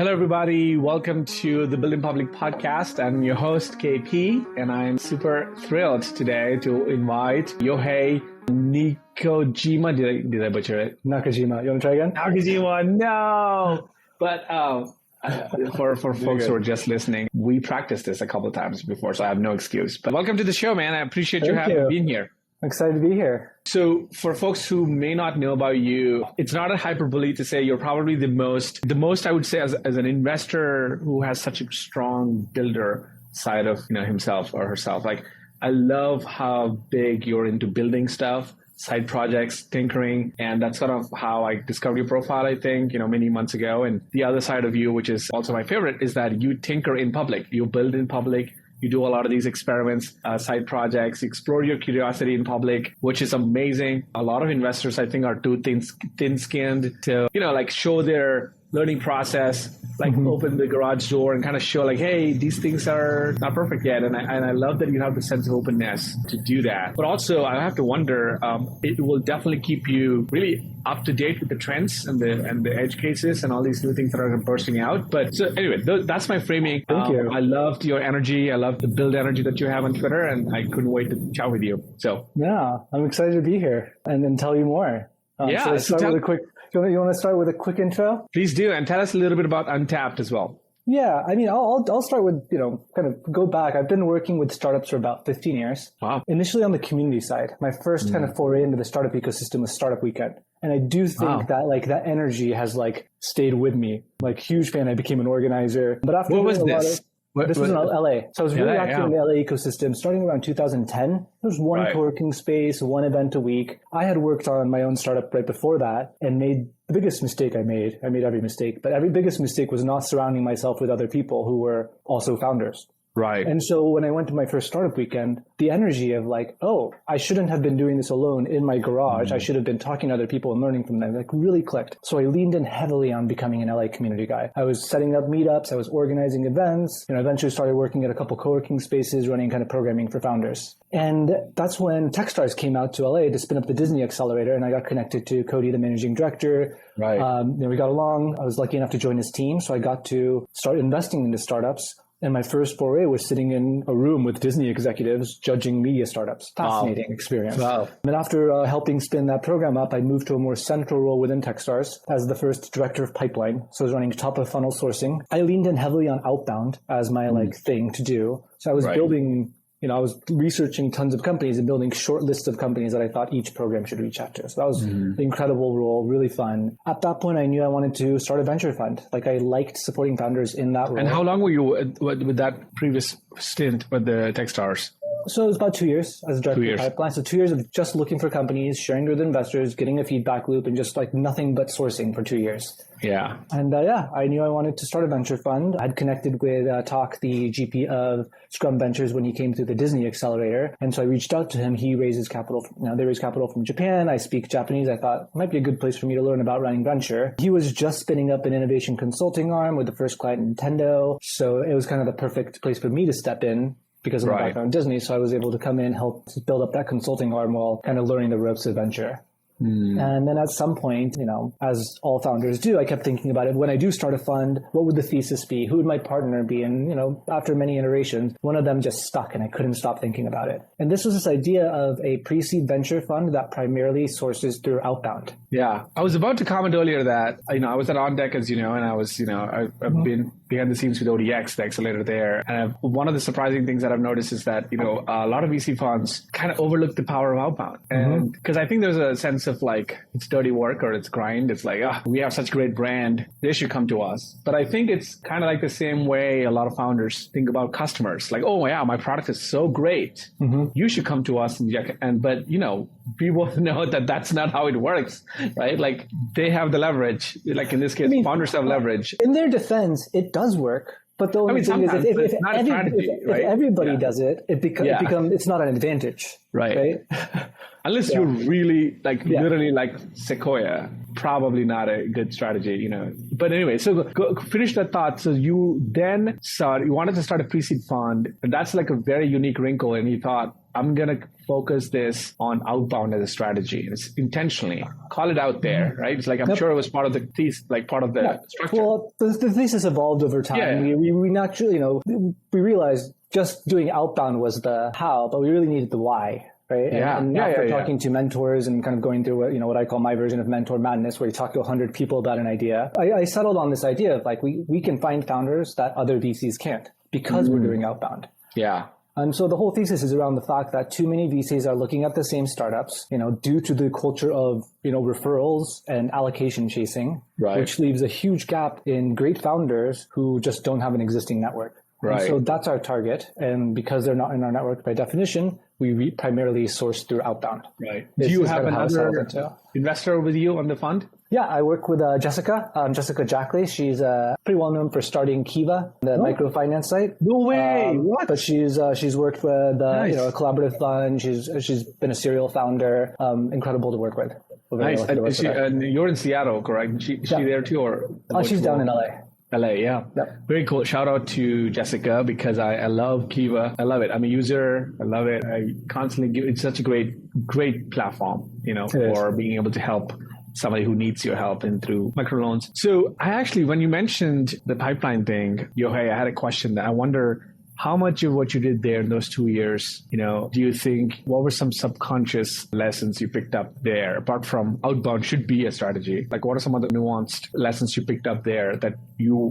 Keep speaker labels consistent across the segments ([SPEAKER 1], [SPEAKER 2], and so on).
[SPEAKER 1] Hello, everybody. Welcome to the Building Public podcast. I'm your host, KP, and I'm super thrilled today to invite Yohei Nakajima. Did I butcher it?
[SPEAKER 2] Nakajima. You want to try again?
[SPEAKER 1] Nakajima, no. But for folks who are just listening, we practiced this a couple of times before, so I have no excuse. But welcome to the show, man. I appreciate you having being here.
[SPEAKER 2] I'm excited to be here.
[SPEAKER 1] So for folks who may not know about you, it's not a hyperbole to say you're probably the most I would say as an investor who has such a strong builder side of himself or herself. Like, I love how big you're into building stuff, side projects, tinkering, and that's sort of how I discovered your profile, I think, many months ago. And the other side of you, which is also my favorite, is that you tinker in public, you build in public. You do a lot of these experiments, side projects, explore your curiosity in public, which is amazing. A lot of investors, I think, are too thin-skinned to, show their learning process, open the garage door and kind of show hey, these things are not perfect yet. And I love that you have the sense of openness to do that. But also, I have to wonder, it will definitely keep you really up to date with the trends and the edge cases and all these new things that are bursting out. But so anyway, that's my framing.
[SPEAKER 2] Thank you.
[SPEAKER 1] I loved your energy. I love the build energy that you have on Twitter, and I couldn't wait to chat with you. So
[SPEAKER 2] yeah, I'm excited to be here and then tell you more. You want to start with a quick intro?
[SPEAKER 1] Please do, and tell us a little bit about Untapped as well.
[SPEAKER 2] Yeah, I mean, I'll start with, kind of go back. I've been working with startups for about 15 years.
[SPEAKER 1] Wow.
[SPEAKER 2] Initially on the community side. My first kind of foray into the startup ecosystem was Startup Weekend. And I do think that that energy has stayed with me. Huge fan. I became an organizer. But after
[SPEAKER 1] what was this?
[SPEAKER 2] This was in LA. So I was really active in the LA ecosystem starting around 2010. There was one co-working space, one event a week. I had worked on my own startup right before that and made the biggest mistake I made every mistake, but every biggest mistake was not surrounding myself with other people who were also founders.
[SPEAKER 1] Right.
[SPEAKER 2] And so when I went to my first startup weekend, the energy of I shouldn't have been doing this alone in my garage. I should have been talking to other people and learning from them, really clicked. So I leaned in heavily on becoming an LA community guy. I was setting up meetups. I was organizing events. Eventually started working at a couple co-working spaces, running kind of programming for founders. And that's when Techstars came out to LA to spin up the Disney Accelerator. And I got connected to Cody, the managing director.
[SPEAKER 1] Right.
[SPEAKER 2] We got along. I was lucky enough to join his team. So I got to start investing into startups. And my first foray was sitting in a room with Disney executives judging media startups. Fascinating experience.
[SPEAKER 1] Wow.
[SPEAKER 2] And after helping spin that program up, I moved to a more central role within Techstars as the first director of pipeline. So I was running top of funnel sourcing. I leaned in heavily on Outbound as my thing to do. So I was building, I was researching tons of companies and building short lists of companies that I thought each program should reach out to. So that was an incredible role, really fun. At that point, I knew I wanted to start a venture fund. I liked supporting founders in that role.
[SPEAKER 1] And how long were you with that previous stint with the Techstars?
[SPEAKER 2] So it was about 2 years as a director of pipeline. So 2 years of just looking for companies, sharing with investors, getting a feedback loop, and just nothing but sourcing for 2 years.
[SPEAKER 1] Yeah.
[SPEAKER 2] And I knew I wanted to start a venture fund. I'd connected with Tak, the GP of Scrum Ventures, when he came through the Disney Accelerator. And so I reached out to him. He raises capital. They raise capital from Japan. I speak Japanese. I thought it might be a good place for me to learn about running venture. He was just spinning up an innovation consulting arm with the first client, Nintendo. So it was kind of the perfect place for me to step in because of my background in Disney. So I was able to come in, help build up that consulting arm while kind of learning the ropes of venture. And then at some point, as all founders do, I kept thinking about it. When I do start a fund, what would the thesis be? Who would my partner be? And, after many iterations, one of them just stuck and I couldn't stop thinking about it. And this was this idea of a pre-seed venture fund that primarily sources through Outbound.
[SPEAKER 1] Yeah. I was about to comment earlier that, I was at On Deck, as you know, and I was, I've been behind the scenes with ODX, the accelerator there. And one of the surprising things that I've noticed is that, a lot of VC funds kind of overlook the power of Outbound. And because I think there's a sense of it's dirty work or it's grind. It's we have such great brand. They should come to us. But I think it's kind of the same way a lot of founders think about customers. Oh yeah, my product is so great. You should come to us. But we both know that that's not how it works, right? They have the leverage. In this case, founders have leverage.
[SPEAKER 2] In their defense, it does work. But the only thing is, if everybody does it, it becomes it's not an advantage, right?
[SPEAKER 1] Unless you're really literally Sequoia, probably not a good strategy, But anyway, so finish that thought. So you then you wanted to start a pre-seed fund, and that's a very unique wrinkle. And you thought, I'm going to focus this on outbound as a strategy. And it's intentionally call it out there, right? It's like, I'm sure it was part of the thesis, like part of the structure.
[SPEAKER 2] Well, the thesis evolved over time.
[SPEAKER 1] Yeah.
[SPEAKER 2] We naturally, we realized just doing outbound was the how, but we really needed the why. Right. And after talking to mentors and kind of going through what I call my version of mentor madness, where you talk to 100 people about an idea, I settled on this idea of like, we can find founders that other VCs can't because we're doing outbound.
[SPEAKER 1] Yeah.
[SPEAKER 2] And so the whole thesis is around the fact that too many VCs are looking at the same startups, due to the culture of, referrals and allocation chasing, which leaves a huge gap in great founders who just don't have an existing network. Right. And so that's our target. And because they're not in our network by definition, we primarily source through outbound.
[SPEAKER 1] Right. Do you have another investor with you on the fund?
[SPEAKER 2] Yeah, I work with Jessica Jackley. She's pretty well known for starting Kiva, the microfinance site.
[SPEAKER 1] No way! What?
[SPEAKER 2] But she's worked with a collaborative fund. She's been a serial founder. Incredible to work with.
[SPEAKER 1] Nice. And you're in Seattle, correct? She there too, or?
[SPEAKER 2] She's down in LA.
[SPEAKER 1] LA, yeah. Yep. Very cool. Shout out to Jessica because I love Kiva. I love it. I'm a user. I love it. I constantly it's such a great platform, for being able to help somebody who needs your help and through microloans. So I actually, when you mentioned the pipeline thing, Yohei, I had a question that I wonder how much of what you did there in those 2 years, do you think, what were some subconscious lessons you picked up there, apart from outbound should be a strategy? Like what are some of the nuanced lessons you picked up there that you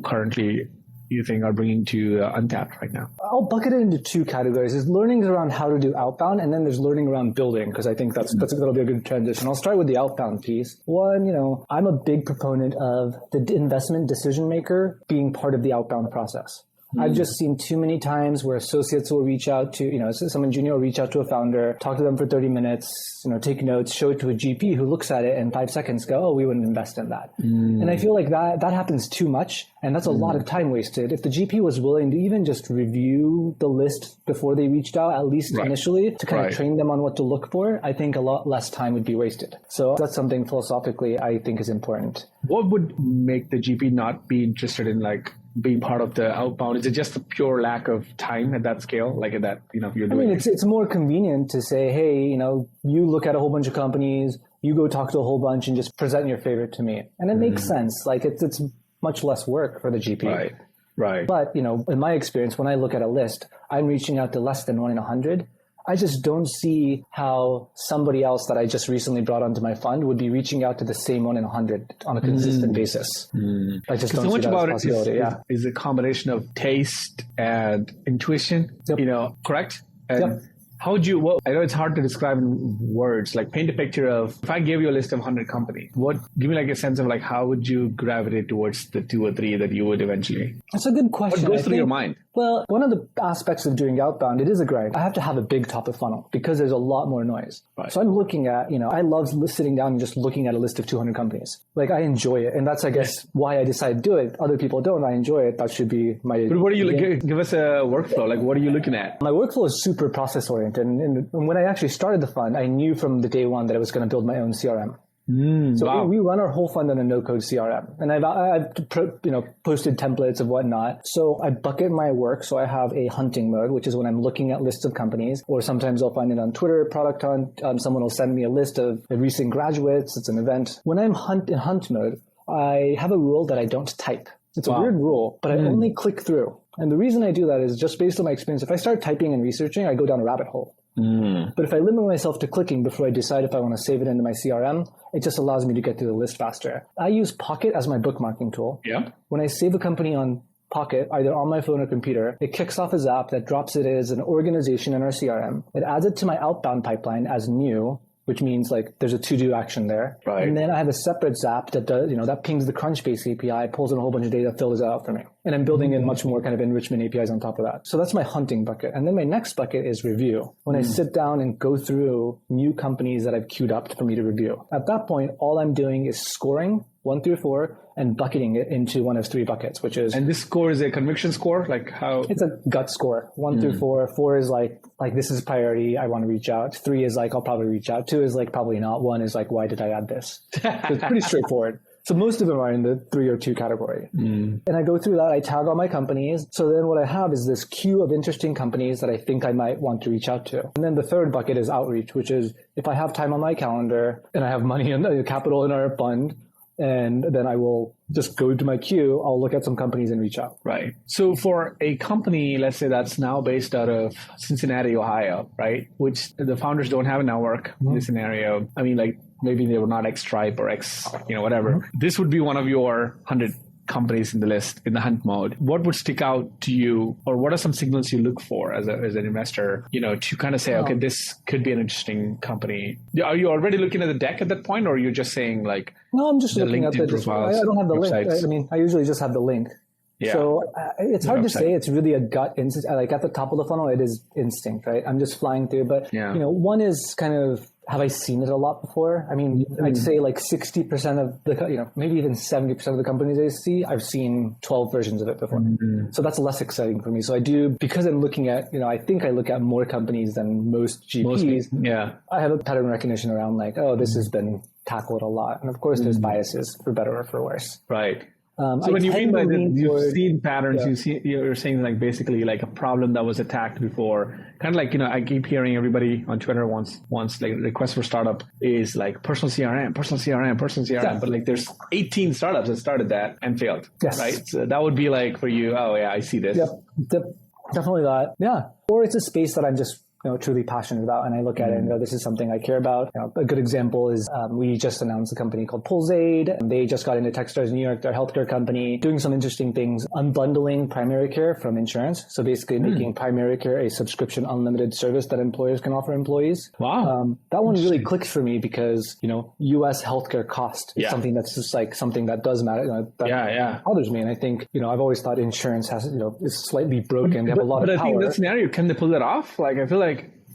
[SPEAKER 1] think are bringing to Untapped right now?
[SPEAKER 2] I'll bucket it into two categories. There's learnings around how to do outbound, and then there's learning around building, because I think that'll be a good transition. I'll start with the outbound piece. One, I'm a big proponent of the investment decision maker being part of the outbound process. I've just seen too many times where associates will reach out to, someone junior will reach out to a founder, talk to them for 30 minutes, take notes, show it to a GP who looks at it and 5 seconds go, oh, we wouldn't invest in that. And I feel like that happens too much. And that's a lot of time wasted. If the GP was willing to even just review the list before they reached out, at least initially, to kind of train them on what to look for, I think a lot less time would be wasted. So that's something philosophically I think is important.
[SPEAKER 1] What would make the GP not be interested in being part of the outbound? Is it just a pure lack of time at that scale? Like at that, you're doing
[SPEAKER 2] it's more convenient to say, hey, you look at a whole bunch of companies, you go talk to a whole bunch and just present your favorite to me. And it makes sense. Like it's much less work for the GP.
[SPEAKER 1] Right.
[SPEAKER 2] But, in my experience, when I look at a list, I'm reaching out to less than 1 in 100. I just don't see how somebody else that I just recently brought onto my fund would be reaching out to the same 1 in 100 on a consistent basis. I just don't see that as a possibility.
[SPEAKER 1] Is a combination of taste and intuition, correct? And how would you, I know it's hard to describe in words, like paint a picture of, if I gave you a list of 100 companies, give me a sense of how would you gravitate towards the 2 or 3 that you would eventually?
[SPEAKER 2] That's a good question.
[SPEAKER 1] What goes through your mind?
[SPEAKER 2] Well, one of the aspects of doing outbound, it is a grind. I have to have a big top of funnel because there's a lot more noise. Right. So I'm looking at, I love sitting down and just looking at a list of 200 companies. I enjoy it. And that's, I guess, why I decided to do it. Other people don't. I enjoy it. That should be my...
[SPEAKER 1] But what do you give us a workflow? What are you looking at?
[SPEAKER 2] My workflow is super process oriented. And when I actually started the fund, I knew from the day one that I was going to build my own CRM. So we run our whole fund on a no-code CRM, and I've posted templates of whatnot. So I bucket my work. So I have a hunting mode, which is when I'm looking at lists of companies, or sometimes I'll find it on Twitter, Product Hunt. Someone will send me a list of recent graduates. It's an event. When I'm in hunt mode, I have a rule that I don't type. It's a weird rule, but I only click through. And the reason I do that is just based on my experience. If I start typing and researching, I go down a rabbit hole. But if I limit myself to clicking before I decide if I want to save it into my CRM, it just allows me to get through the list faster. I use Pocket as my bookmarking tool.
[SPEAKER 1] Yeah.
[SPEAKER 2] When I save a company on Pocket, either on my phone or computer, it kicks off a zap that drops it as an organization in our CRM. It adds it to my outbound pipeline as new, which means there's a to-do action there.
[SPEAKER 1] Right.
[SPEAKER 2] And then I have a separate zap that does, that pings the Crunchbase API, pulls in a whole bunch of data, fills it out for me. And I'm building in much more kind of enrichment APIs on top of that. So that's my hunting bucket. And then my next bucket is review. When I sit down and go through new companies that I've queued up for me to review. At that point, all I'm doing is scoring 1 through 4 and bucketing it into one of 3 buckets, which is...
[SPEAKER 1] And this score is a conviction score? How...
[SPEAKER 2] It's a gut score. 1 through 4. 4 is like this is priority, I want to reach out. 3 is I'll probably reach out. 2 is probably not. 1 is why did I add this? So it's pretty straightforward. So most of them are in the 3 or 2 category. And I go through that. I tag all my companies. So then what I have is this queue of interesting companies that I think I might want to reach out to. And then the third bucket is outreach, which is if I have time on my calendar and I have money and capital in our fund, and then I will just go to my queue. I'll look at some companies and reach out.
[SPEAKER 1] Right. So for a company, let's say that's now based out of Cincinnati, Ohio, right? Which the founders don't have a network in this scenario. I mean, like maybe they were not X Stripe or X, whatever. This would be one of your 100 companies in the list in the hunt mode. What would stick out to you, or what are some signals you look for as an investor, to kind of say, okay, this could be an interesting company? Are you already looking at the deck at that point, or you're just saying like,
[SPEAKER 2] no, I'm just looking at
[SPEAKER 1] LinkedIn profiles,
[SPEAKER 2] I don't have the
[SPEAKER 1] websites.
[SPEAKER 2] link. I mean, I usually just have the link.
[SPEAKER 1] Yeah.
[SPEAKER 2] So it's hard to say. It's really a gut instinct. Like at the top of the funnel, it is instinct, right? I'm just flying through. But, one is kind of, have I seen it a lot before? I mean, I'd say like 60% of the, maybe even 70% of the companies I see, I've seen 12 versions of it before. So that's less exciting for me. So I do, because I'm looking at, I think I look at more companies than most GPs. I have a pattern recognition around like, oh, this has been tackled a lot. And of course, there's biases for better or for worse.
[SPEAKER 1] Right. So when you mean by that, you've seen patterns, you're saying like basically like a problem that was attacked before, kind of like, I keep hearing everybody on Twitter once like request for startup is like personal CRM, but like there's 18 startups that started that and failed, right? So that would be like for you, oh yeah, I see this.
[SPEAKER 2] Definitely that. Yeah. Or it's a space that I'm just truly passionate about. And I look at it and go, this is something I care about. A good example is we just announced a company called Pulsaid. And they just got into Techstars New York, their healthcare company, doing some interesting things, unbundling primary care from insurance. So basically making primary care a subscription unlimited service that employers can offer employees.
[SPEAKER 1] Wow.
[SPEAKER 2] That one really clicked for me because, US healthcare cost is something that's just like something that does matter. That bothers me. And I think, I've always thought insurance has, is slightly broken. They have a lot of power.
[SPEAKER 1] But I think that scenario, can they pull that off? Like, I feel like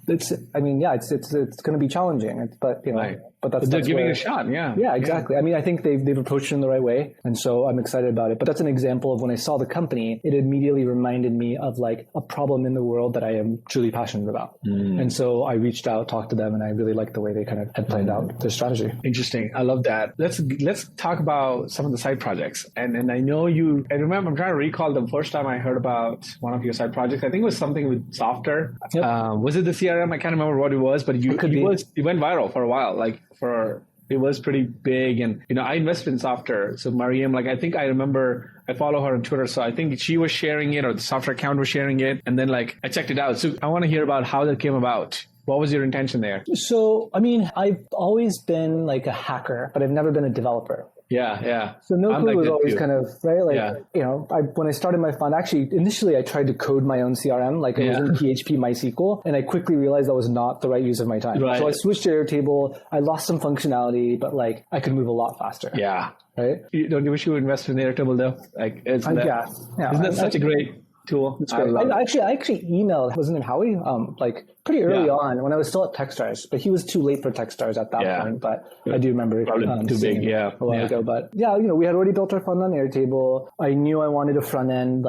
[SPEAKER 2] it's going to be challenging, but they're
[SPEAKER 1] giving it a shot.
[SPEAKER 2] Yeah, exactly. I mean, I think they've approached it in the right way. And so I'm excited about it. But that's an example of when I saw the company, it immediately reminded me of like a problem in the world that I am truly passionate about. And so I reached out, talked to them, and I really liked the way they kind of had planned out their strategy.
[SPEAKER 1] Interesting. I love that. Let's talk about some of the side projects. And I know I remember, I'm trying to recall the first time I heard about one of your side projects. I think it was something with software. Yep. Was it the CRM? I can't remember what it was, but it went viral for a while. It was pretty big, and I invested in software. So Mariam, I think I remember I follow her on Twitter, so I think she was sharing it, or the software account was sharing it, and then I checked it out. So I want to hear about how that came about. What was your intention there? So I mean, I've always been like a hacker, but I've never been a developer. Yeah. So no-code was always kind of, right? When I started my fund, actually, initially I tried to code my own CRM, it was in PHP MySQL, and I quickly realized that was not the right use of my time. Right. So I switched to Airtable. I lost some functionality, but I could move a lot faster. Yeah. Right? Don't you wish you would invest in Airtable though? Isn't that such a great tool? It's great. I actually emailed, wasn't it Howie? Pretty early on when I was still at Techstars, but he was too late for Techstars at that point. But I do remember too big, a while ago. But we had already built our fund on Airtable. I knew I wanted a front end,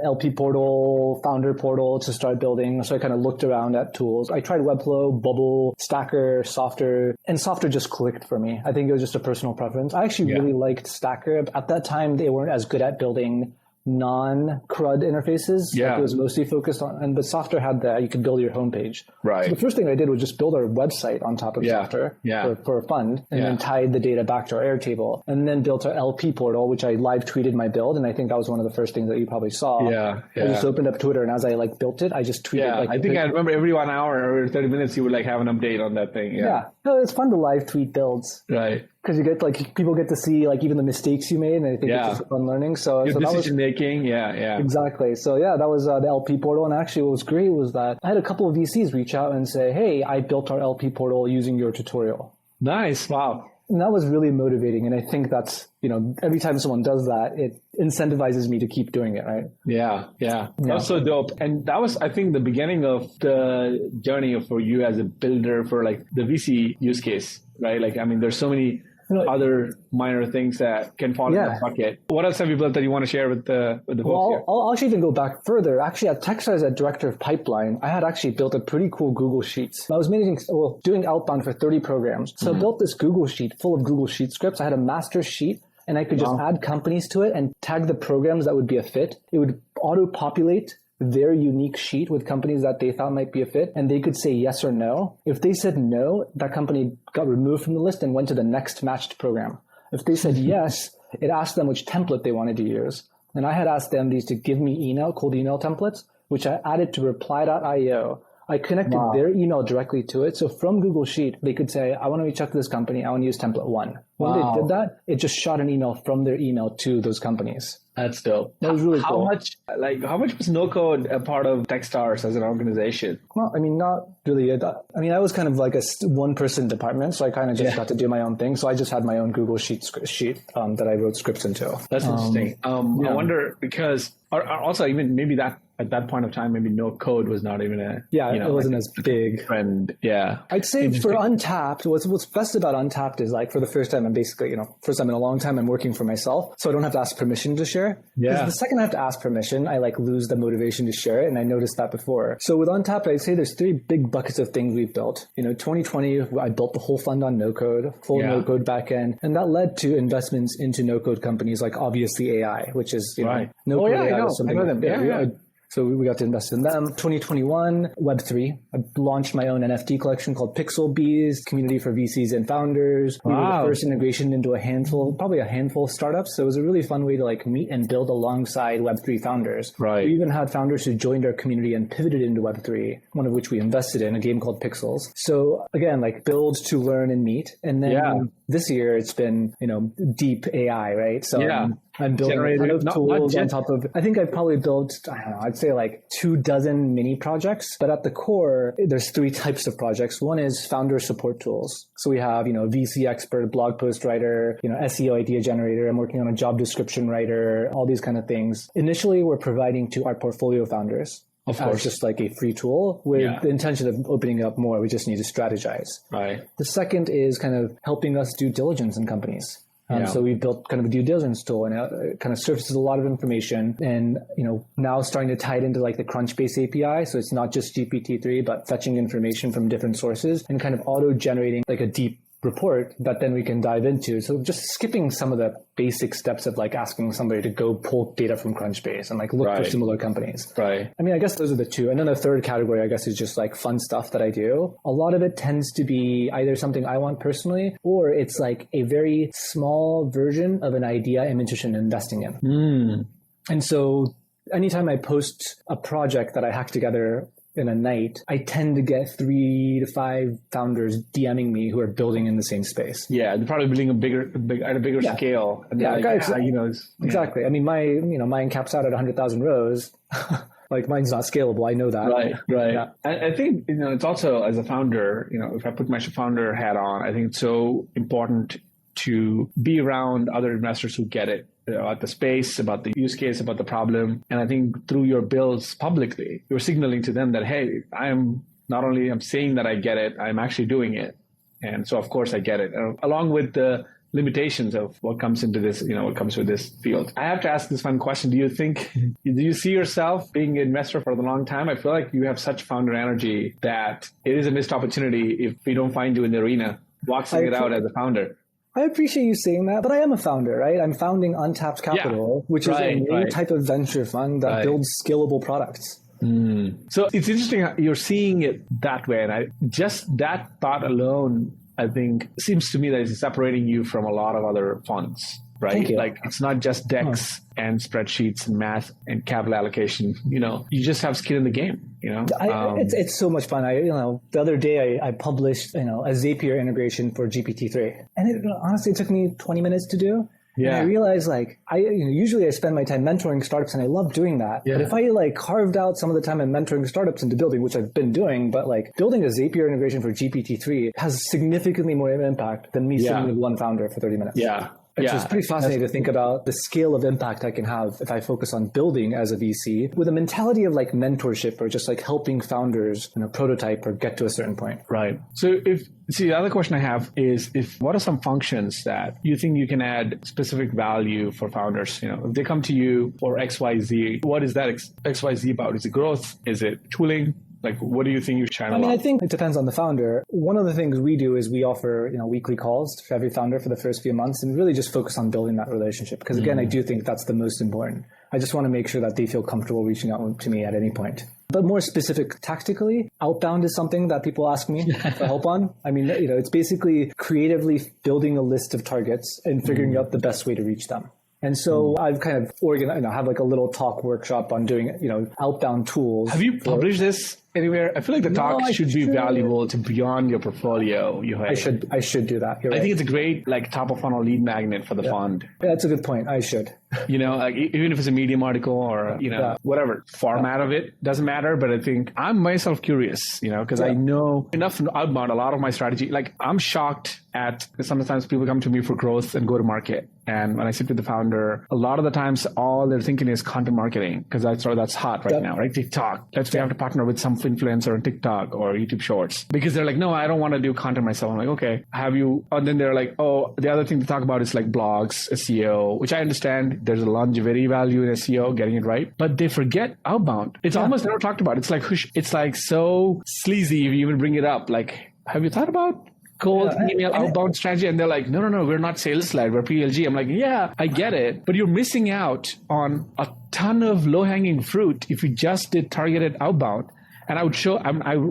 [SPEAKER 1] LP portal, founder portal to start building. So I kind of looked around at tools. I tried Webflow, Bubble, Stacker, Softer, and Softer just clicked for me. I think it was just a personal preference. I actually really liked Stacker. At that time, they weren't as good at building non-CRUD interfaces. It was mostly focused on, but Softer had that you could build your homepage. Right. So the first thing I did was just build our website on top of Softer for a fund, and then tied the data back to our Airtable, and then built our LP portal, which I live tweeted my build, and I think that was one of the first things that you probably saw. I just opened up Twitter, and as I built it, I just tweeted. I think I remember every 1 hour or every 30 minutes you would have an update on that thing. No, it's fun to live tweet builds. Right. Because you get people get to see even the mistakes you made, and I think it's just fun learning. So decision making, exactly. So that was the LP portal, and actually what was great was that I had a couple of VCs reach out and say, "Hey, I built our LP portal using your tutorial." Nice, wow. And that was really motivating, and I think that's every time someone does that, it incentivizes me to keep doing it, right? Yeah. That's so dope. And that was, I think, the beginning of the journey for you as a builder for the VC use case, right? There's so many other minor things that can fall in that bucket. What else have you built that you want to share with the folks here?
[SPEAKER 2] I'll actually even go back further. Actually, at Techstars, as director of pipeline, I had actually built a pretty cool Google Sheets. I was doing Outbound for 30 programs. So I built this Google Sheet full of Google Sheet scripts. I had a master sheet, and I could just add companies to it and tag the programs that would be a fit. It would auto-populate their unique sheet with companies that they thought might be a fit, and they could say yes or no. If they said no, that company got removed from the list and went to the next matched program. If they said yes, it asked them which template they wanted to use. And I had asked them these to give me cold email templates, which I added to reply.io. I connected their email directly to it. So from Google Sheet, they could say, I want to reach out to this company. I want to use template 1. When they did that, it just shot an email from their email to those companies.
[SPEAKER 1] That's dope.
[SPEAKER 2] That was really cool.
[SPEAKER 1] How much was no code a part of Techstars as an organization?
[SPEAKER 2] Well, I mean, not really. I was kind of like a one-person department, so I kind of just got to do my own thing. So I just had my own Google sheet that I wrote scripts into.
[SPEAKER 1] That's interesting. I wonder because, or also even maybe that at that point of time, maybe no code was not even
[SPEAKER 2] it wasn't as big.
[SPEAKER 1] Trend. Yeah.
[SPEAKER 2] I'd say for Untapped, what's best about Untapped is like for the first time, I'm basically, first time in a long time, I'm working for myself. So I don't have to ask permission to share. Yeah. The second I have to ask permission, I lose the motivation to share it. And I noticed that before. So with Untapped, I'd say there's 3 big buckets of things we've built. 2020, I built the whole fund on no code, full no code backend. And that led to investments into no code companies like obviously AI, which is, no code AI. I know them. So we got to invest in them. 2021, Web3. I launched my own NFT collection called Pixel Bees, community for VCs and founders. We were the first integration into probably a handful of startups. So it was a really fun way to meet and build alongside Web3 founders. Right. We even had founders who joined our community and pivoted into Web3, one of which we invested in, a game called Pixels. So again, build to learn and meet. And then this year it's been, deep AI, right? So I'm building a ton of tools on top of, I think I've probably built, I'd say 24 mini projects, but at the core, there's 3 types of projects. One is founder support tools. So we have, VC expert, blog post writer, SEO idea generator. I'm working on a job description writer, all these kind of things. Initially, we're providing to our portfolio founders. Of course, just a free tool with the intention of opening up more. We just need to strategize. Right. The second is kind of helping us do diligence in companies. So we built kind of a due diligence tool, and it kind of surfaces a lot of information, and now starting to tie it into the Crunchbase API. So it's not just GPT-3, but fetching information from different sources and kind of auto generating a deep report that then we can dive into. So just skipping some of the basic steps of asking somebody to go pull data from Crunchbase and look for similar companies. Right. I mean, I guess those are the 2. And then the third category, I guess, is just fun stuff that I do. A lot of it tends to be either something I want personally, or it's a very small version of an idea I'm interested in investing in. And so anytime I post a project that I hack together in a night, I tend to get 3 to 5 founders DMing me who are building in the same space. Yeah, they're probably building at a bigger scale. And exactly. I mean, mine caps out at 100,000 rows. Mine's not scalable. I know that. Right. Yeah. I think, it's also as a founder, if I put my founder hat on, I think it's so important to be around other investors who get it. About the space, about the use case, about the problem. And I think through your builds publicly, you're signaling to them that, hey, I'm saying that I get it, I'm actually doing it. And so, of course, I get it. Along with the limitations of what comes into this, what comes with this field. I have to ask this one question. Do you see yourself being an investor for the long time? I feel like you have such founder energy that it is a missed opportunity if we don't find you in the arena boxing it out as a founder. I appreciate you saying that, but I am a founder, right? I'm founding Untapped Capital, which is a new type of venture fund that builds scalable products. So it's interesting how you're seeing it that way. And just that thought alone, I think, seems to me that it's separating you from a lot of other funds, right? Thank you. It's not just decks and spreadsheets and math and capital allocation. You just have skin in the game. It's so much fun. The other day I published a Zapier integration for GPT-3, and honestly it took me 20 minutes to do. Yeah. And I realized usually I spend my time mentoring startups, and I love doing that. Yeah. But if I carved out some of the time I'm mentoring startups into building, which I've been doing, but building a Zapier integration for GPT-3 has significantly more impact than me sitting with one founder for 30 minutes. Yeah. Which is pretty fascinating to think about the scale of impact I can have if I focus on building as a VC with a mentality of like mentorship or just like helping founders, prototype or get to a certain point.
[SPEAKER 1] Right. So the other question I have is what are some functions that you think you can add specific value for founders? If they come to you for XYZ, what is that XYZ about? Is it growth? Is it tooling? Like, what do you think you channel?
[SPEAKER 2] I think it depends on the founder. One of the things we do is we offer, weekly calls for every founder for the first few months and really just focus on building that relationship. Because again, I do think that's the most important. I just want to make sure that they feel comfortable reaching out to me at any point. But more specific tactically, Outbound is something that people ask me for help on. It's basically creatively building a list of targets and figuring out the best way to reach them. And so I've kind of organized, have like a little talk workshop on doing, outbound tools.
[SPEAKER 1] Have you published this anywhere? I feel like the talk should be valuable to beyond your portfolio, Yohei.
[SPEAKER 2] I should do that.
[SPEAKER 1] I think it's a great top of funnel lead magnet for the fund.
[SPEAKER 2] Yeah, that's a good point. I should.
[SPEAKER 1] Even if it's a Medium article or, whatever format of it, doesn't matter. But I think I'm myself curious, because I know enough from Outbound, a lot of my strategy, I'm shocked at sometimes people come to me for growth and go to market. And when I sit with the founder, a lot of the times all they're thinking is content marketing because that's hot right now, right? TikTok. We have to partner with some influencer on TikTok or YouTube Shorts because they're like, no, I don't want to do content myself. I'm like, okay, have you? And then they're like, oh, the other thing to talk about is like blogs, SEO, which I understand there's a longevity value in SEO, getting it right, but they forget Outbound. It's almost never talked about. It's like so sleazy if you even bring it up. Like, have you thought about cold email outbound strategy? And they're like, no, we're not sales led, we're PLG. I'm like, yeah, I get it, but you're missing out on a ton of low hanging fruit if you just did targeted outbound. And I would show,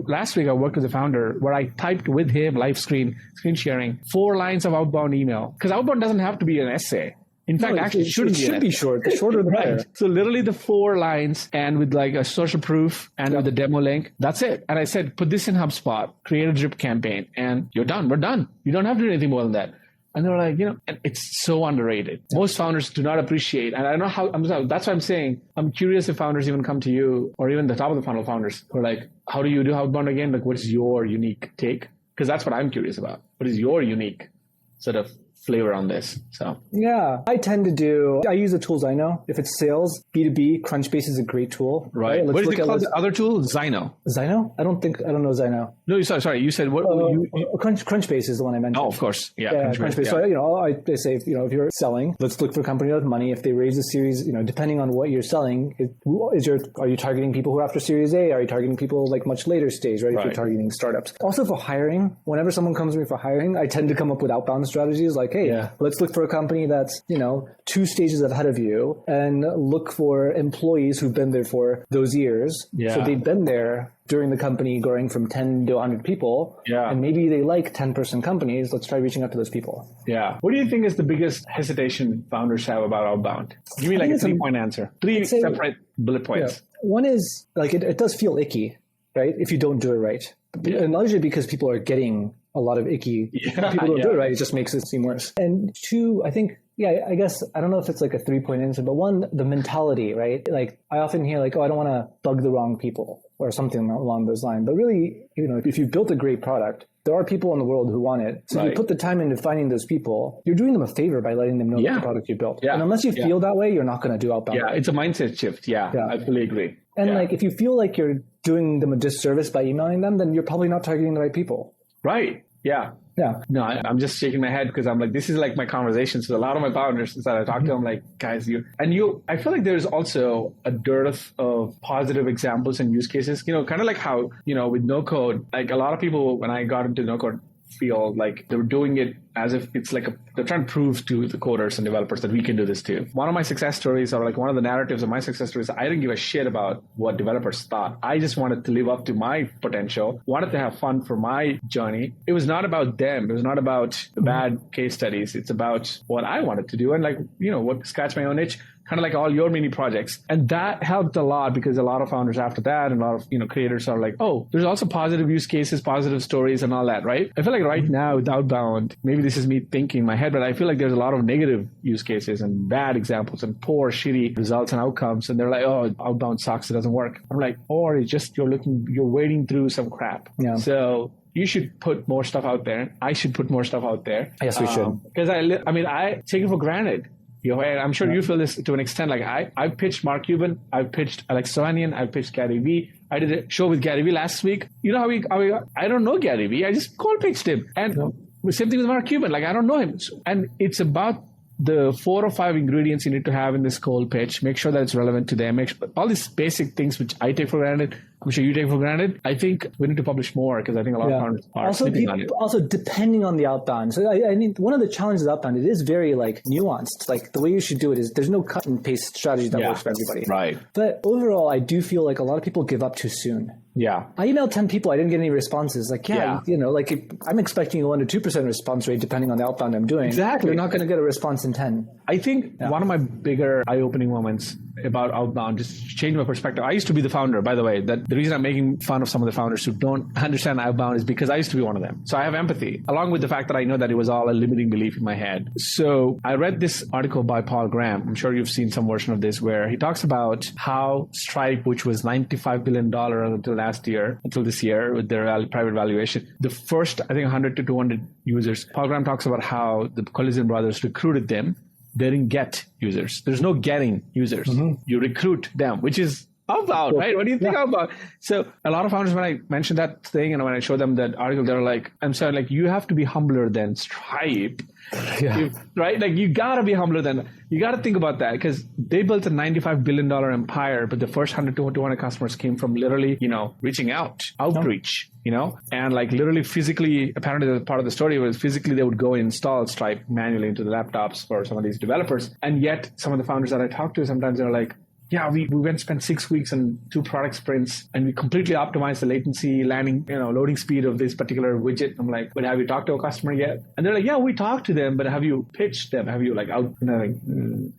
[SPEAKER 1] last week I worked with the founder where I typed with him live screen sharing 4 lines of outbound email because outbound doesn't have to be an essay. In fact, actually, it should be short. The shorter the better. So literally the 4 lines and with like a social proof and with the demo link, that's it. And I said, put this in HubSpot, create a drip campaign, and you're done. We're done. You don't have to do anything more than that. And they're like, and it's so underrated. Most founders do not appreciate. And I don't know how, that's why I'm saying, I'm curious if founders even come to you or even the top of the funnel founders who are like, how do you do outbound again? Like, what is your unique take? Because that's what I'm curious about. What is your unique sort of flavor on this? So
[SPEAKER 2] yeah, I use the tools I know. If it's sales, B2B, Crunchbase is a great tool.
[SPEAKER 1] Right. What is it called? The other tool? Zyno.
[SPEAKER 2] I don't know Zyno.
[SPEAKER 1] No, sorry. You said what?
[SPEAKER 2] Crunchbase is the one I mentioned.
[SPEAKER 1] Oh, of course. Yeah.
[SPEAKER 2] Crunchbase. Yeah. So, I say, if you're selling, let's look for a company with money. If they raise a series, depending on what you're selling, are you targeting people who are after Series A? Are you targeting people like much later stage, right? If you're targeting startups. Also for hiring, whenever someone comes to me for hiring, I tend to come up with outbound strategies like, hey, let's look for a company that's, 2 stages ahead of you and look for employees who've been there for those years. Yeah. So they've been there during the company growing from 10 to 100 people. Yeah. And maybe they like 10-person companies. Let's try reaching out to those people.
[SPEAKER 1] Yeah. What do you think is the biggest hesitation founders have about Outbound? Give me like a 3-point answer. 3 separate bullet points.
[SPEAKER 2] Yeah. One is like it does feel icky, right? If you don't do it right. Yeah. And largely because people are getting a lot of icky. People don't do it right. It just makes it seem worse. And 2, I think, I guess, I don't know if it's like a 3-point answer, but 1, the mentality, right? Like I often hear like, oh, I don't want to bug the wrong people or something along those lines. But really, if you've built a great product, there are people in the world who want it. So if you put the time into finding those people, you're doing them a favor by letting them know the product you built. Yeah. And unless you feel that way, you're not going to do outbound.
[SPEAKER 1] Yeah, it's a mindset shift. Yeah, I fully agree.
[SPEAKER 2] And like if you feel like you're doing them a disservice by emailing them, then you're probably not targeting the right people.
[SPEAKER 1] Right. Yeah.
[SPEAKER 2] Yeah.
[SPEAKER 1] No, I'm just shaking my head because I'm like, this is like my conversations with a lot of my founders that I talk to. I'm like, guys, I feel like there's also a dearth of positive examples and use cases, kind of like how, with no code, like a lot of people, when I got into no code, feel like they were doing it as if it's like they're trying to prove to the coders and developers that we can do this too. One of my success stories, or like one of the narratives of my success stories, I didn't give a shit about what developers thought. I just wanted to live up to my potential, wanted to have fun for my journey. It was not about them. It was not about the bad case studies. It's about what I wanted to do and like, what scratch my own itch. Kind of like all your mini projects. And that helped a lot because a lot of founders after that and a lot of, creators are like, oh, there's also positive use cases, positive stories and all that, right? I feel like right now with Outbound, maybe this is me thinking in my head, but I feel like there's a lot of negative use cases and bad examples and poor, shitty results and outcomes. And they're like, oh, Outbound sucks. It doesn't work. I'm like, or it's just you're wading through some crap. Yeah. So you should put more stuff out there. I should put more stuff out there.
[SPEAKER 2] Yes, we should.
[SPEAKER 1] Because I take it for granted. I'm sure you feel this to an extent. Like I pitched Mark Cuban, I pitched Alex Sovanian, I pitched Gary Vee. I did a show with Gary Vee last week. You know how I don't know Gary Vee. I just cold pitched him. And the same thing with Mark Cuban. Like I don't know him. And it's about the 4 or 5 ingredients you need to have in this cold pitch. Make sure that it's relevant to them. Make sure, all these basic things which I take for granted, I'm sure you take for granted. I think we need to publish more because I think a lot of founders are sleeping on it.
[SPEAKER 2] Also, depending on the outbound. So I think one of the challenges of outbound, it is very like nuanced. Like the way you should do it is there's no cut and paste strategy that works for everybody.
[SPEAKER 1] Right.
[SPEAKER 2] But overall, I do feel like a lot of people give up too soon.
[SPEAKER 1] Yeah.
[SPEAKER 2] I emailed 10 people. I didn't get any responses. Like, I'm expecting a 1 to 2% response rate depending on the outbound I'm doing.
[SPEAKER 1] Exactly.
[SPEAKER 2] You're not going to get a response in 10.
[SPEAKER 1] I think one of my bigger eye-opening moments about outbound just changed my perspective. I used to be the founder, by the way. That the reason I'm making fun of some of the founders who don't understand outbound is because I used to be one of them. So I have empathy, along with the fact that I know that it was all a limiting belief in my head. So I read this article by Paul Graham. I'm sure you've seen some version of this where he talks about how Stripe, which was $95 billion until this year with their private valuation, the first, I think 100 to 200 users. Paul Graham talks about how the Collision brothers recruited them. They didn't get users. There's no getting users. Mm-hmm. You recruit them, which is outbound, right? What do you think about? So a lot of founders, when I mentioned that thing and when I show them that article, they're like, I'm sorry, like you have to be humbler than Stripe. Right? Like you got to be humbler than, you got to think about that because they built a $95 billion empire, but the first 100 to 200 customers came from literally, reaching out, outreach, and like literally physically, apparently the part of the story was physically they would go and install Stripe manually into the laptops for some of these developers. And yet some of the founders that I talk to, sometimes they're like, yeah, we went and spent 6 weeks and 2 product sprints and we completely optimized the latency, loading speed of this particular widget. I'm like, but have you talked to a customer yet? And they're like, yeah, we talked to them, but have you pitched them? Have you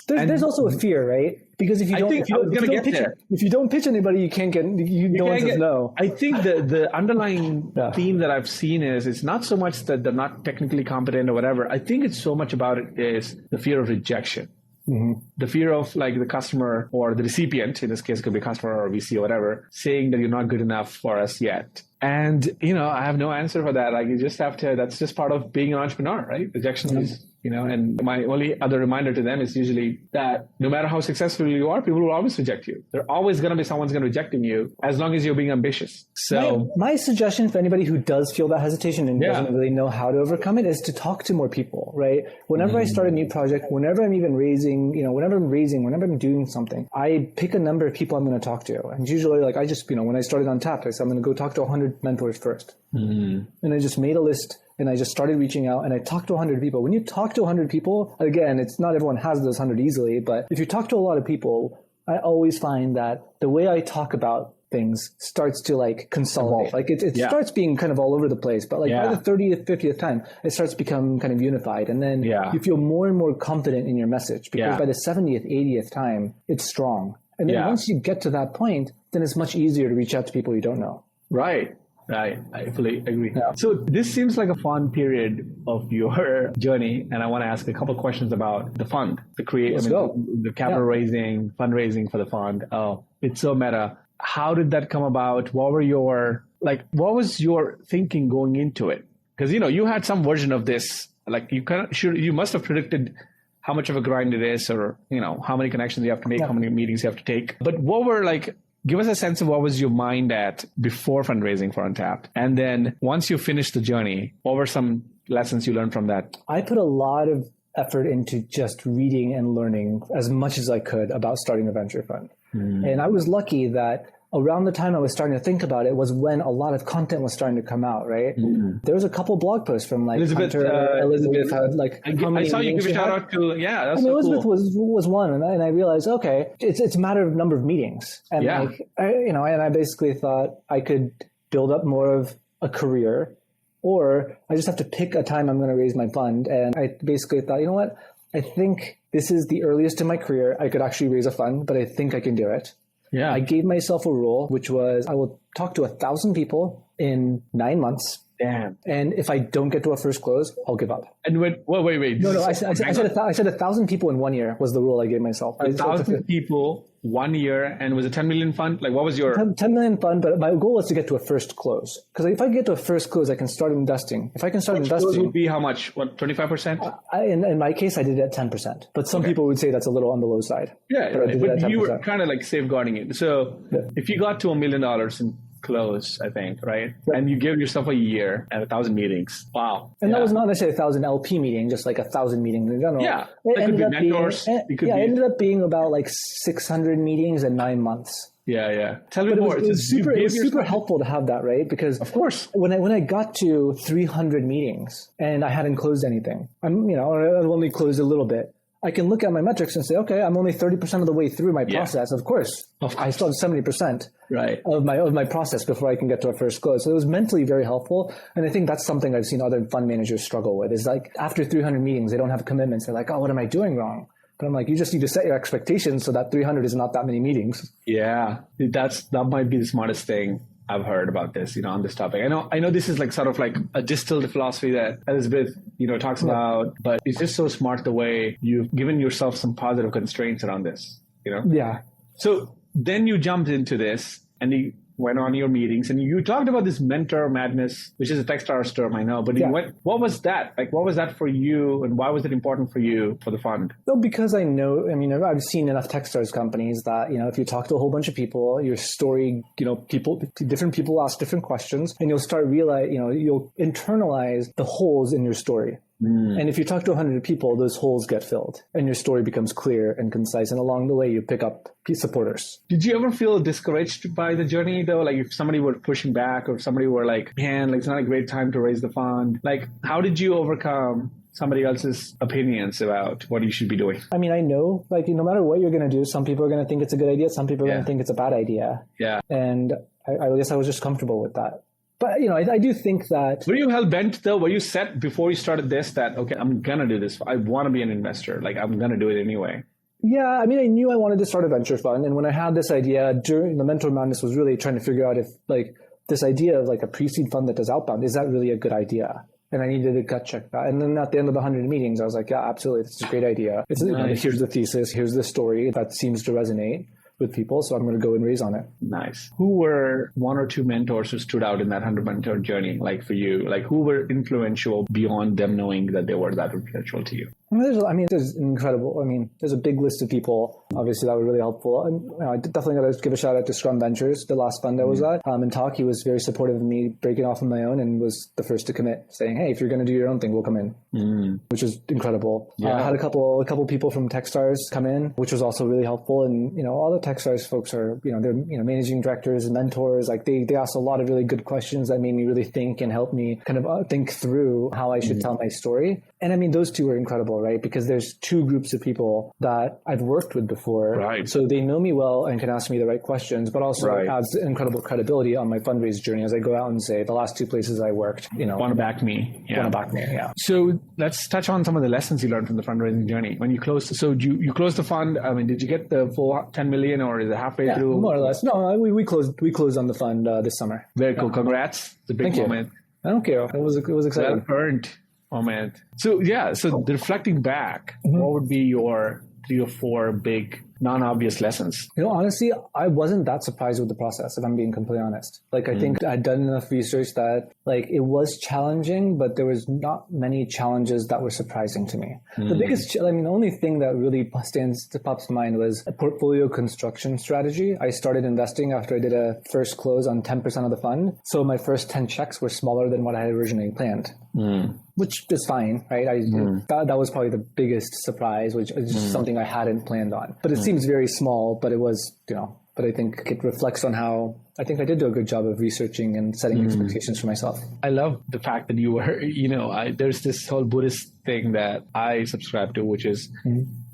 [SPEAKER 2] There's also a fear, right? Because if you don't pitch anybody, you can't get, no one says no.
[SPEAKER 1] I think the underlying theme that I've seen is it's not so much that they're not technically competent or whatever. I think it's so much about it is the fear of rejection. Mm-hmm. The fear of like the customer or the recipient, in this case, it could be customer or VC or whatever, saying that you're not good enough for us yet. And, I have no answer for that. Like you just have to, that's just part of being an entrepreneur, right? Rejection is, and my only other reminder to them is usually that no matter how successful you are, people will always reject you. There always going to be someone's going to rejecting you as long as you're being ambitious. So
[SPEAKER 2] my suggestion for anybody who does feel that hesitation and doesn't really know how to overcome it is to talk to more people, right? Whenever I start a new project, whenever I'm even raising, whenever I'm doing something, I pick a number of people I'm going to talk to. And usually like I just, when I started Untapped, I said, I'm going to go talk to 100 mentors first. Mm-hmm. And I just made a list. And I just started reaching out and I talked to 100 people. When you talk to 100 people, again, it's not everyone has those 100 easily, but if you talk to a lot of people, I always find that the way I talk about things starts to like consolidate. Like it starts being kind of all over the place, but like by the 30th, 50th time, it starts to become kind of unified. And then you feel more and more confident in your message because by the 70th, 80th time, it's strong. And then once you get to that point, then it's much easier to reach out to people you don't know.
[SPEAKER 1] Right. I fully agree. Yeah. So this seems like a fun period of your journey, and I want to ask a couple of questions about the fund, the capital raising, fundraising for the fund. Oh, it's so meta. How did that come about? What was your thinking going into it? Because you had some version of this. Like you must have predicted how much of a grind it is, or how many connections you have to make, how many meetings you have to take. But what were give us a sense of what was your mind at before fundraising for Untapped. And then once you finished the journey, what were some lessons you learned from that?
[SPEAKER 2] I put a lot of effort into just reading and learning as much as I could about starting a venture fund. Mm. And I was lucky that around the time I was starting to think about it was when a lot of content was starting to come out, right? Mm-hmm. There was a couple blog posts from like Elizabeth had like
[SPEAKER 1] I saw you give a shout out to that's so
[SPEAKER 2] Elizabeth
[SPEAKER 1] cool.
[SPEAKER 2] was one, and I realized it's a matter of number of meetings, and I basically thought I could build up more of a career, or I just have to pick a time I'm going to raise my fund, and I basically thought, what, I think this is the earliest in my career I could actually raise a fund, but I think I can do it. Yeah, I gave myself a rule, which was I will talk to 1,000 people in 9 months.
[SPEAKER 1] Damn.
[SPEAKER 2] And if I don't get to a first close, I'll give up.
[SPEAKER 1] And wait.
[SPEAKER 2] No, I said 1,000 people in 1 year was the rule I gave myself.
[SPEAKER 1] 1,000 people 1 year, and was it 10 million fund? Like, what was your
[SPEAKER 2] 10 million fund? But my goal was to get to a first close. Because if I can get to a first close, I can start investing. If I can start investing,
[SPEAKER 1] close would be how much? What, 25%?
[SPEAKER 2] In my case, I did it at 10%. But some people would say that's a little on the low side.
[SPEAKER 1] Yeah, but you were kind of like safeguarding it. So if you got to $1 million in close, I think, right? And you give yourself a year and 1,000 meetings. Wow.
[SPEAKER 2] And that was not necessarily 1,000 LP meetings, just like 1,000 meetings in general.
[SPEAKER 1] Yeah. It could be mentors.
[SPEAKER 2] It ended up being about like 600 meetings in 9 months.
[SPEAKER 1] Yeah. Tell me more.
[SPEAKER 2] It was super helpful to have that, right? Because
[SPEAKER 1] of course,
[SPEAKER 2] when I got to 300 meetings and I hadn't closed anything, I've only closed a little bit. I can look at my metrics and say, okay, I'm only 30% of the way through my process. Of course. I still have 70% of my process before I can get to a first close. So it was mentally very helpful. And I think that's something I've seen other fund managers struggle with is like after 300 meetings, they don't have commitments. They're like, oh, what am I doing wrong? But I'm like, you just need to set your expectations so that 300 is not that many meetings. Yeah.
[SPEAKER 1] That might be the smartest thing I've heard about this, on this topic. I know this is like sort of like a distilled philosophy that Elizabeth, talks about, but it's just so smart the way you've given yourself some positive constraints around this,
[SPEAKER 2] Yeah.
[SPEAKER 1] So then you jumped into this and you went on your meetings and you talked about this mentor madness, which is a Techstars term, I know, but what was that? Like, what was that for you and why was it important for you for the fund?
[SPEAKER 2] Well, because I've seen enough Techstars companies that, if you talk to a whole bunch of people, your story, different people ask different questions and you'll start you'll internalize the holes in your story. And if you talk to 100 people, those holes get filled and your story becomes clear and concise. And along the way, you pick up supporters.
[SPEAKER 1] Did you ever feel discouraged by the journey though? Like if somebody were pushing back or if somebody were like, man, like it's not a great time to raise the fund. Like how did you overcome somebody else's opinions about what you should be doing?
[SPEAKER 2] I mean, I know like no matter what you're going to do, some people are going to think it's a good idea. Some people are going to think it's a bad idea.
[SPEAKER 1] Yeah.
[SPEAKER 2] And I guess I was just comfortable with that. But, I do think that...
[SPEAKER 1] Were you hell-bent, though? Were you set before you started this that, okay, I'm going to do this. I want to be an investor. Like, I'm going to do it anyway.
[SPEAKER 2] Yeah, I mean, I knew I wanted to start a venture fund. And when I had this idea during the Mentor Madness was really trying to figure out if, like, this idea of, like, a pre-seed fund that does Outbound, is that really a good idea? And I needed to gut check that. And then at the end of the 100 meetings, I was like, yeah, absolutely. This is a great idea. Nice. Here's the thesis. Here's the story that seems to resonate with people, so I'm going to go and raise on it.
[SPEAKER 1] Nice. Who were one or two mentors who stood out in that 100 mentor journey, like for you? Like who were influential beyond them knowing that they were that influential to you?
[SPEAKER 2] There's incredible. There's a big list of people, obviously, that were really helpful. And I definitely got to give a shout out to Scrum Ventures, the last fund I was at. And Talk, he was very supportive of me breaking off on my own and was the first to commit, saying, hey, if you're going to do your own thing, we'll come in, which is incredible. Yeah. I had a couple people from Techstars come in, which was also really helpful. And, all the Techstars folks are, they're, managing directors and mentors. Like they asked a lot of really good questions that made me really think and help me kind of think through how I should tell my story. And those two were incredible, right? Because there's two groups of people that I've worked with before.
[SPEAKER 1] Right.
[SPEAKER 2] So they know me well and can ask me the right questions, but also adds incredible credibility on my fundraise journey as I go out and say the last two places I worked,
[SPEAKER 1] want to back me.
[SPEAKER 2] Want to back me. Yeah.
[SPEAKER 1] So let's touch on some of the lessons you learned from the fundraising journey. When you closed, so you closed the fund. Did you get the full 10 million or is it halfway through?
[SPEAKER 2] More or less. No, we closed on the fund this summer.
[SPEAKER 1] Very cool. Congrats. It's a big moment.
[SPEAKER 2] I don't care. It was exciting.
[SPEAKER 1] Well earned moment. So reflecting back, what would be your 3 or 4 big non-obvious lessons?
[SPEAKER 2] Honestly, I wasn't that surprised with the process, if I'm being completely honest. Like, I think I'd done enough research that, like, it was challenging, but there was not many challenges that were surprising to me. The biggest, the only thing that really pops to mind was a portfolio construction strategy. I started investing after I did a first close on 10% of the fund. So my first 10 checks were smaller than what I had originally planned. Which is fine, right? That was probably the biggest surprise, which is something I hadn't planned on. But it seems very small, but it was, but I think it reflects on how I think I did do a good job of researching and setting expectations for myself.
[SPEAKER 1] I love the fact that you were, there's this whole Buddhist thing that I subscribe to, which is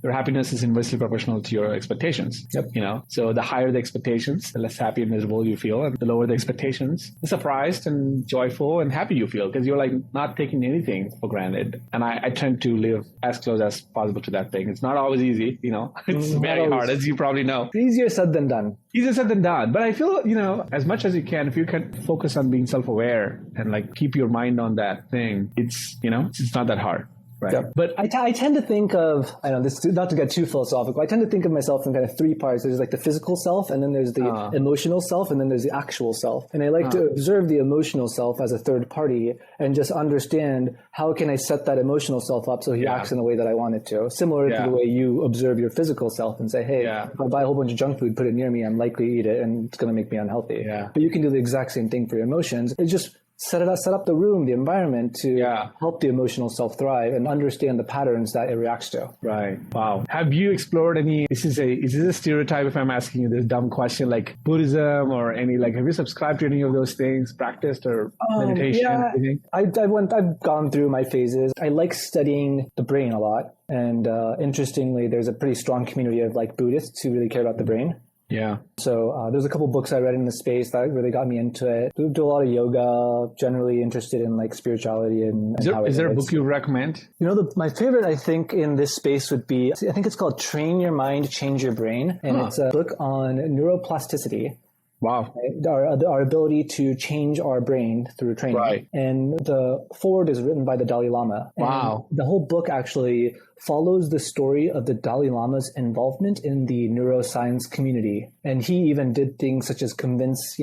[SPEAKER 1] your happiness is inversely proportional to your expectations.
[SPEAKER 2] Yep.
[SPEAKER 1] So the higher the expectations, the less happy and miserable you feel. And the lower the expectations, the surprised and joyful and happy you feel because you're like not taking anything for granted. And I tend to live as close as possible to that thing. It's not always easy, it's very hard, as you probably know.
[SPEAKER 2] Easier said than done.
[SPEAKER 1] Easier said than done. But I feel, as much as you can, if you can focus on being self-aware and like keep your mind on that thing, it's, it's not that hard. Right.
[SPEAKER 2] Yeah.
[SPEAKER 1] But
[SPEAKER 2] I tend to think of, I know this, not to get too philosophical, I tend to think of myself in kind of three parts. There's like the physical self, and then there's the emotional self, and then there's the actual self. And I like to observe the emotional self as a third party and just understand how can I set that emotional self up so he acts in the way that I want it to. Similar to the way you observe your physical self and say, hey, if I buy a whole bunch of junk food, put it near me, I'm likely to eat it and it's going to make me unhealthy.
[SPEAKER 1] Yeah.
[SPEAKER 2] But you can do the exact same thing for your emotions. It's just set up the room, the environment to help the emotional self thrive and understand the patterns that it reacts to.
[SPEAKER 1] Right. Wow. Have you explored any, is this a stereotype if I'm asking you this dumb question, like Buddhism or any, like, have you subscribed to any of those things, practiced or meditation?
[SPEAKER 2] Yeah,
[SPEAKER 1] anything?
[SPEAKER 2] I've gone through my phases. I like studying the brain a lot. And interestingly, there's a pretty strong community of like Buddhists who really care about the brain.
[SPEAKER 1] Yeah.
[SPEAKER 2] So there's a couple books I read in the space that really got me into it. Do a lot of yoga, generally interested in like spirituality and
[SPEAKER 1] is there a book you recommend?
[SPEAKER 2] You know, my favorite, I think, in this space would be, I think it's called Train Your Mind, Change Your Brain. And it's a book on neuroplasticity.
[SPEAKER 1] Wow.
[SPEAKER 2] Our ability to change our brain through training. Right. And the foreword is written by the Dalai Lama.
[SPEAKER 1] Wow.
[SPEAKER 2] And the whole book actually follows the story of the Dalai Lama's involvement in the neuroscience community. And he even did things such as convince,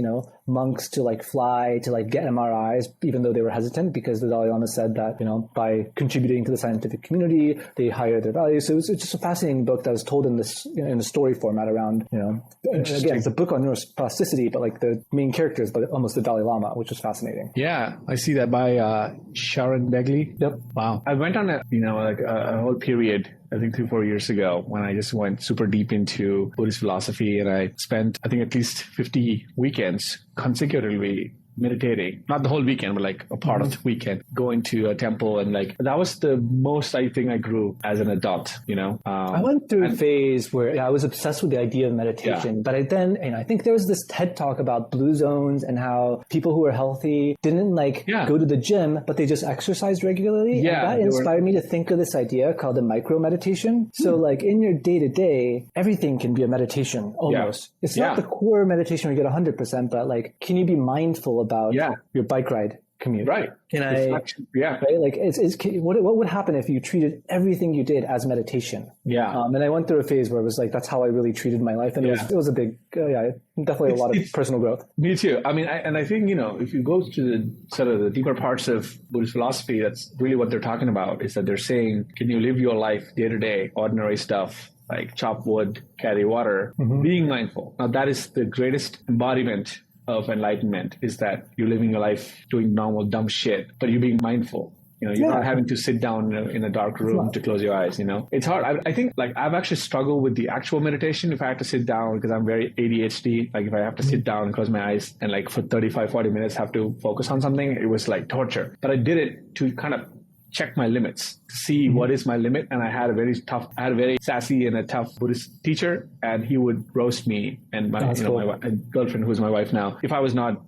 [SPEAKER 2] monks to like fly, to like get MRIs, even though they were hesitant, because the Dalai Lama said that, by contributing to the scientific community, they hire their value. So it's just a fascinating book that was told in this, in the story format around, again, it's a book on neuroplasticity, but like the main character is almost the Dalai Lama, which is fascinating.
[SPEAKER 1] Yeah, I see that by Sharon Begley.
[SPEAKER 2] Yep.
[SPEAKER 1] Wow. I went on a whole period, I think 3-4 years ago, when I just went super deep into Buddhist philosophy, and I spent, I think, at least 50 weekends consecutively meditating, not the whole weekend, but like a part of the weekend, going to a temple. And like, that was the most I think I grew as an adult,
[SPEAKER 2] I went through a phase where I was obsessed with the idea of meditation, but I think there was this TED talk about blue zones and how people who are healthy didn't go to the gym, but they just exercised regularly. Yeah, and that inspired me to think of this idea called the micro meditation. So like in your day to day, everything can be a meditation almost. It's not the core meditation where you get 100%, but like, can you be mindful about your bike ride commute?
[SPEAKER 1] Right.
[SPEAKER 2] Right? Like, what would happen if you treated everything you did as meditation? Yeah. And I went through a phase where it was like, that's how I really treated my life. And it was a big, definitely a lot of personal growth.
[SPEAKER 1] Me too. I mean, I think, if you go to the sort of the deeper parts of Buddhist philosophy, that's really what they're talking about, is that they're saying, can you live your life day to day, ordinary stuff, like chop wood, carry water, being mindful. Now that is the greatest embodiment of enlightenment, is that you're living your life doing normal dumb shit, but you're being mindful. You're not having to sit down in a dark room to close your eyes. It's hard. I think like I've actually struggled with the actual meditation. If I had to sit down, because I'm very ADHD, like if I have to sit down and close my eyes and like for 35-40 minutes have to focus on something, it was like torture. But I did it to kind of check my limits, see what is my limit. And I had a very sassy and a tough Buddhist teacher, and he would roast me and my girlfriend, who's my wife now, if I was not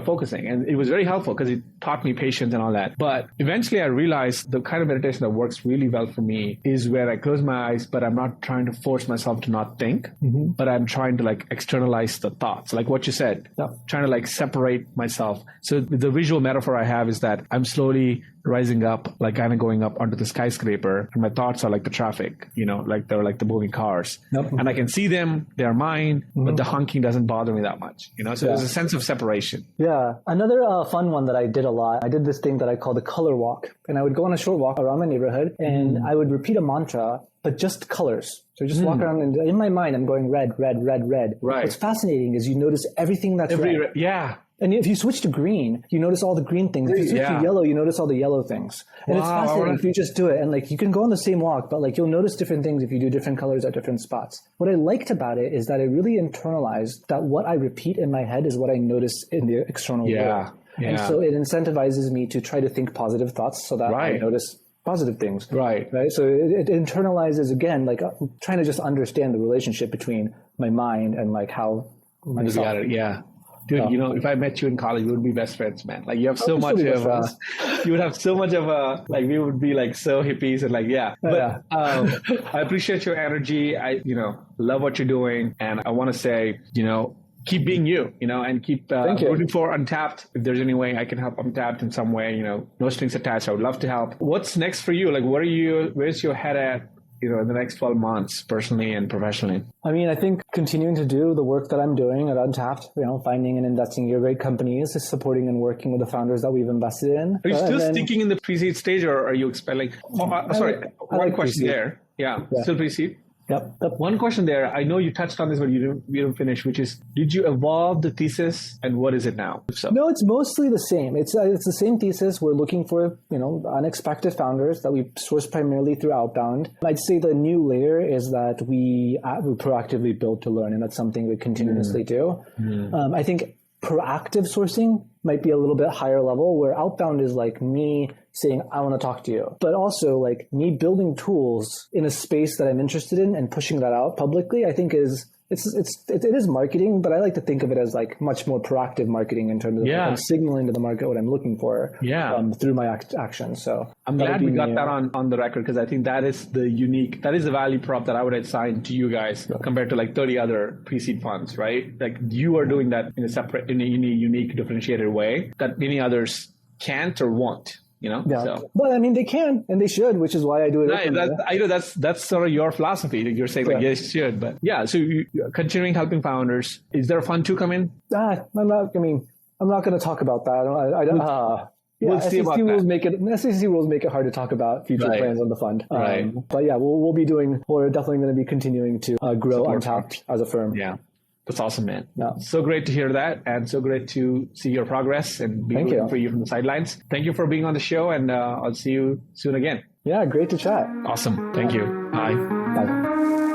[SPEAKER 1] focusing. And it was very helpful because it taught me patience and all that. But eventually I realized the kind of meditation that works really well for me is where I close my eyes, but I'm not trying to force myself to not think, but I'm trying to like externalize the thoughts, like what you said, trying to like separate myself. So the visual metaphor I have is that I'm slowly rising up, like kind of going up onto the skyscraper, and my thoughts are like the traffic, like they're like the moving cars. And I can see them, they're mine, but the honking doesn't bother me that much, so there's a sense of separation.
[SPEAKER 2] Yeah. Another fun one that I did a lot, I did this thing that I call the color walk, and I would go on a short walk around my neighborhood and I would repeat a mantra, but just colors. So just walk around, and in my mind, I'm going red, red, red, red. Right. What's fascinating is you notice everything that's red.
[SPEAKER 1] Yeah.
[SPEAKER 2] And if you switch to green, you notice all the green things. If you switch to yellow, you notice all the yellow things. And it's fascinating if you just do it. And like, you can go on the same walk, but like, you'll notice different things if you do different colors at different spots. What I liked about it is that I really internalized that what I repeat in my head is what I notice in the external world. Yeah. And so it incentivizes me to try to think positive thoughts so that I notice positive things. Right. So it internalizes, again, like trying to just understand the relationship between my mind and like how myself.
[SPEAKER 1] Got it. Yeah. Dude, if I met you in college, we would be best friends, man. Like you have so much of you would have so much of like we would be like so hippies and like, But I appreciate your energy. I, love what you're doing. And I want to say, keep being you, and keep rooting for Untapped. If there's any way I can help Untapped in some way, no strings attached. I would love to help. What's next for you? Like, where's your head at, in the next 12 months, personally and professionally?
[SPEAKER 2] I mean, I think continuing to do the work that I'm doing at Untapped, finding and investing in great companies, supporting and working with the founders that we've invested in.
[SPEAKER 1] Are you still sticking in the pre-seed stage, or are you one question
[SPEAKER 2] pre-seed.
[SPEAKER 1] there. Yeah, still pre-seed?
[SPEAKER 2] Yep.
[SPEAKER 1] One question there. I know you touched on this, but you didn't finish, which is, did you evolve the thesis, and what is it now?
[SPEAKER 2] No, it's mostly the same. It's the same thesis. We're looking for, unexpected founders that we source primarily through Outbound. I'd say the new layer is that we proactively build to learn, and that's something we continuously do. I think proactive sourcing might be a little bit higher level, where Outbound is like me saying, I want to talk to you, but also like me building tools in a space that I'm interested in and pushing that out publicly. I think it is marketing, but I like to think of it as like much more proactive marketing in terms of I'm signaling to the market what I'm looking for through my actions. So
[SPEAKER 1] I'm glad we got that on the record, because I think that is the value prop that I would assign to you guys compared to like 30 other pre-seed funds, right? Like, you are doing that in a unique, differentiated way that many others can't or won't. So.
[SPEAKER 2] But I mean, they can and they should, which is why I do it.
[SPEAKER 1] Right, that's sort of your philosophy. You're saying like, yes, you should, but so you're continuing helping founders. Is there a fund to come in?
[SPEAKER 2] I'm not going to talk about that.
[SPEAKER 1] We'll see about that.
[SPEAKER 2] SEC rules make it hard to talk about future plans on the fund. But we're definitely going to be continuing to grow Untapped as a firm.
[SPEAKER 1] Yeah. That's awesome, man. Yeah. So great to hear that, and so great to see your progress and be rooting for you from the sidelines. Thank you for being on the show, and I'll see you soon again.
[SPEAKER 2] Yeah, great to chat.
[SPEAKER 1] Awesome. Thank you. Bye.
[SPEAKER 2] Bye.